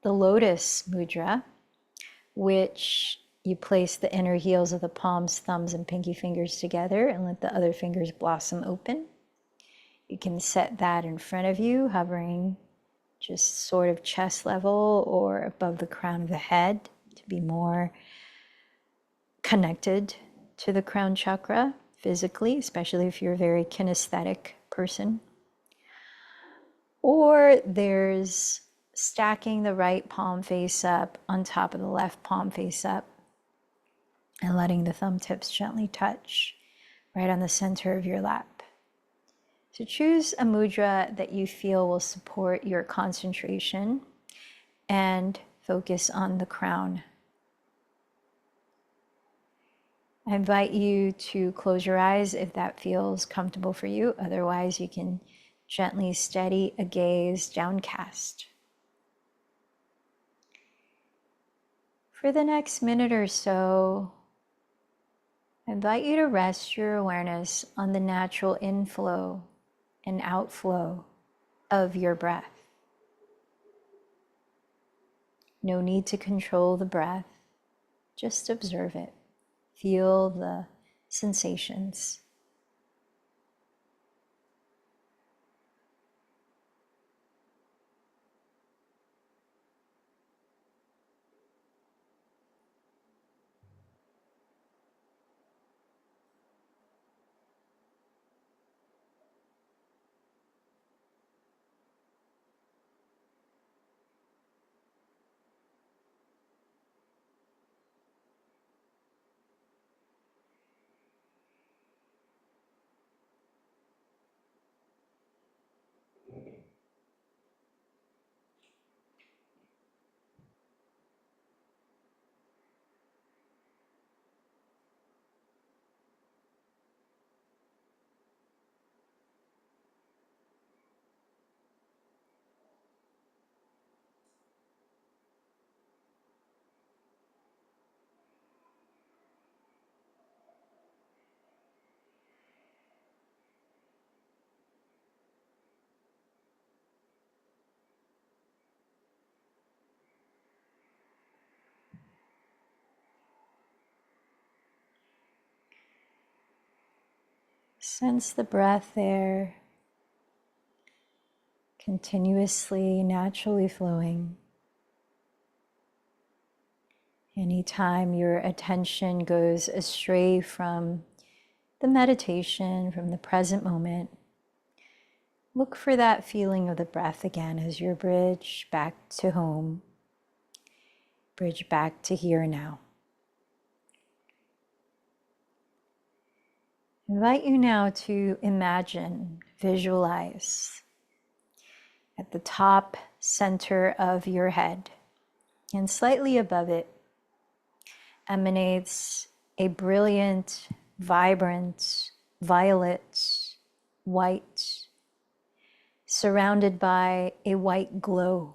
the Lotus Mudra, which you place the inner heels of the palms, thumbs, and pinky fingers together and let the other fingers blossom open. You can set that in front of you, hovering just sort of chest level or above the crown of the head to be more connected to the crown chakra physically, especially if you're a very kinesthetic person. Or there's stacking the right palm face up on top of the left palm face up and letting the thumb tips gently touch right on the center of your lap. So choose a mudra that you feel will support your concentration and focus on the crown. I invite you to close your eyes if that feels comfortable for you. Otherwise, you can gently steady a gaze downcast. For the next minute or so, I invite you to rest your awareness on the natural inflow and outflow of your breath. No need to control the breath, just observe it. Feel the sensations. Sense the breath there, continuously, naturally flowing. Anytime your attention goes astray from the meditation, from the present moment, look for that feeling of the breath again as you bridge back to home, bridge back to here and now. I invite you now to imagine, visualize at the top center of your head and slightly above it emanates a brilliant, vibrant, violet, white, surrounded by a white glow.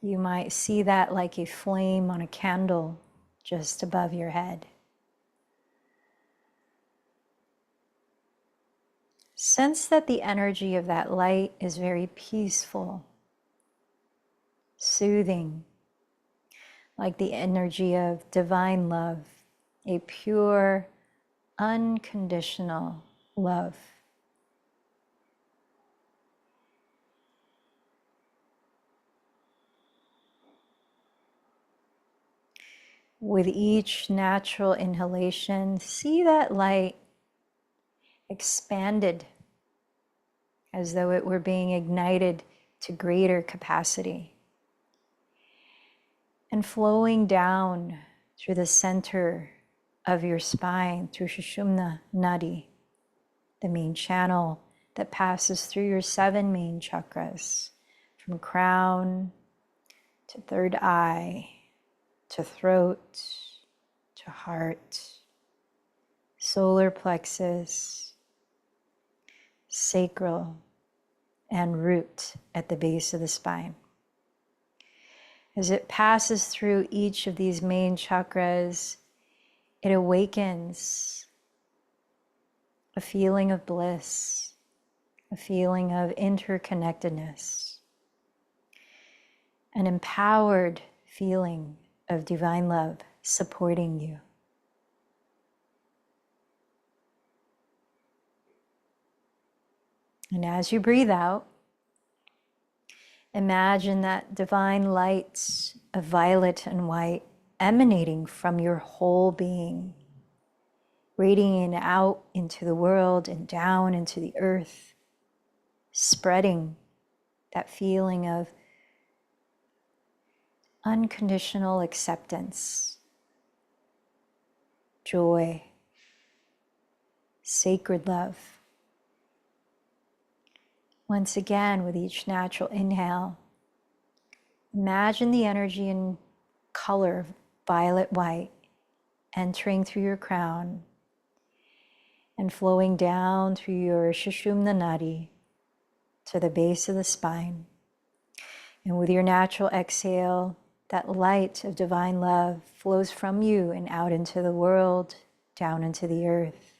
You might see that like a flame on a candle just above your head. Sense that the energy of that light is very peaceful, soothing, like the energy of divine love, a pure, unconditional love. With each natural inhalation, see that light expanded as though it were being ignited to greater capacity and flowing down through the center of your spine, through Sushumna Nadi, the main channel that passes through your 7 main chakras, from crown to third eye, to throat, to heart, solar plexus, sacral, and root at the base of the spine. As it passes through each of these main chakras, it awakens a feeling of bliss, a feeling of interconnectedness, an empowered feeling of divine love supporting you. And as you breathe out, imagine that divine light of violet and white emanating from your whole being, radiating out into the world and down into the earth, spreading that feeling of unconditional acceptance, joy, sacred love. Once again, with each natural inhale, imagine the energy and color of violet white entering through your crown and flowing down through your Sushumna Nadi to the base of the spine. And with your natural exhale, that light of divine love flows from you and out into the world, down into the earth.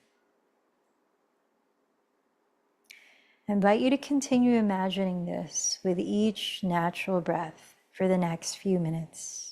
I invite you to continue imagining this with each natural breath for the next few minutes.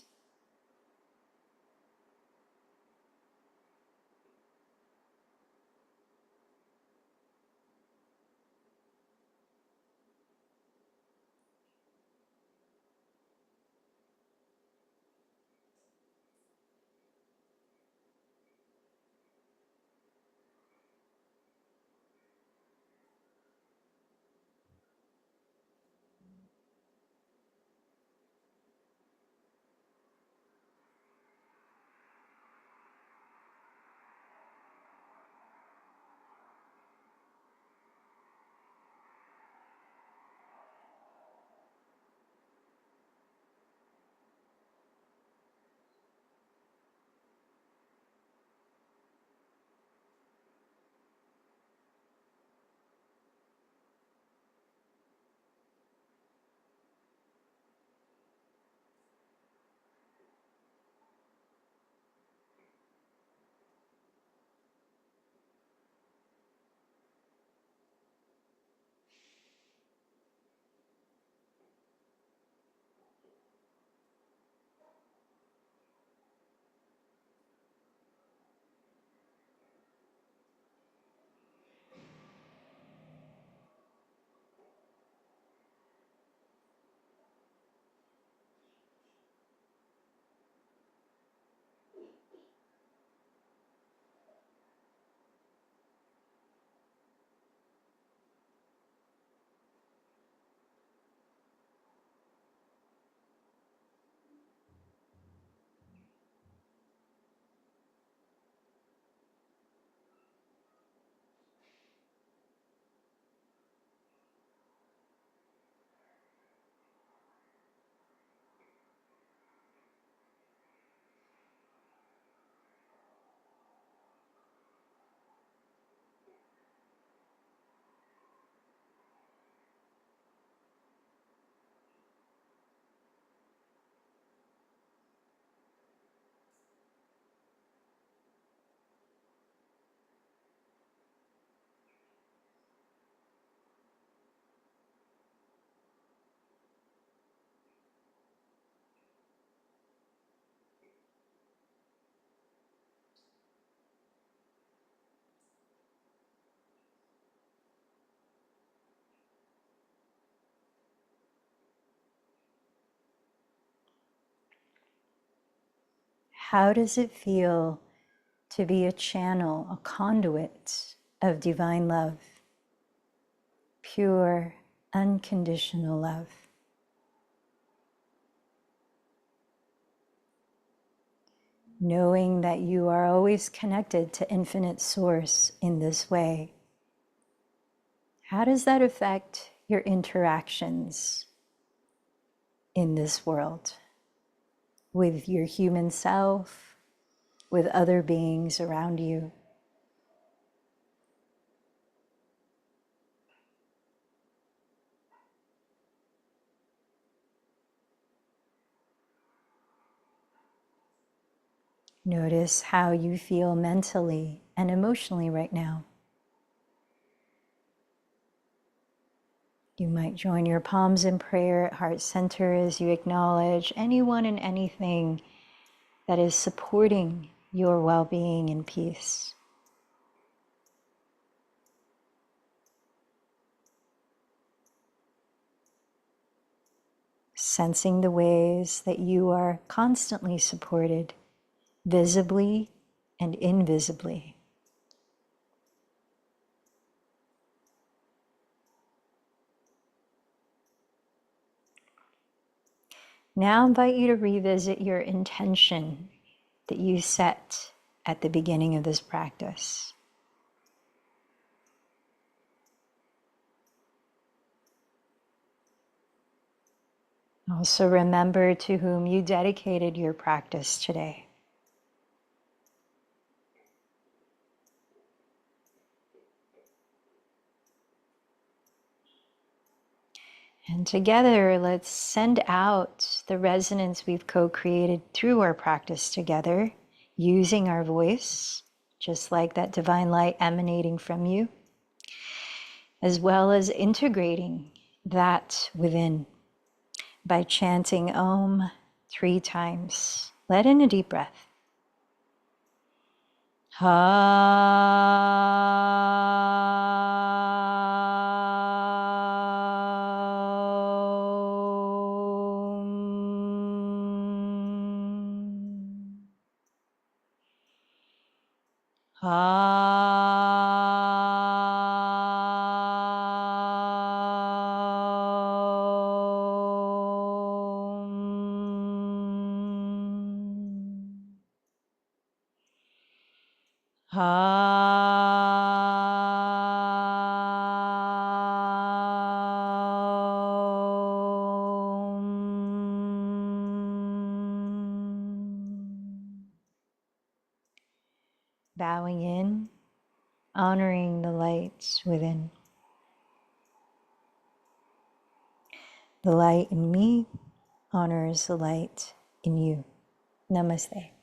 How does it feel to be a channel, a conduit of divine love, pure, unconditional love? Knowing that you are always connected to infinite source in this way, how does that affect your interactions in this world with your human self, with other beings around you? Notice how you feel mentally and emotionally right now. You might join your palms in prayer at heart center as you acknowledge anyone and anything that is supporting your well-being and peace. Sensing the ways that you are constantly supported, visibly and invisibly. Now I invite you to revisit your intention that you set at the beginning of this practice. Also remember to whom you dedicated your practice today. And together, let's send out the resonance we've co-created through our practice together, using our voice, just like that divine light emanating from you, as well as integrating that within by chanting Om 3 times. Let in a deep breath. Bowing in, honoring the lights within. The light in me honors the light in you. Namaste.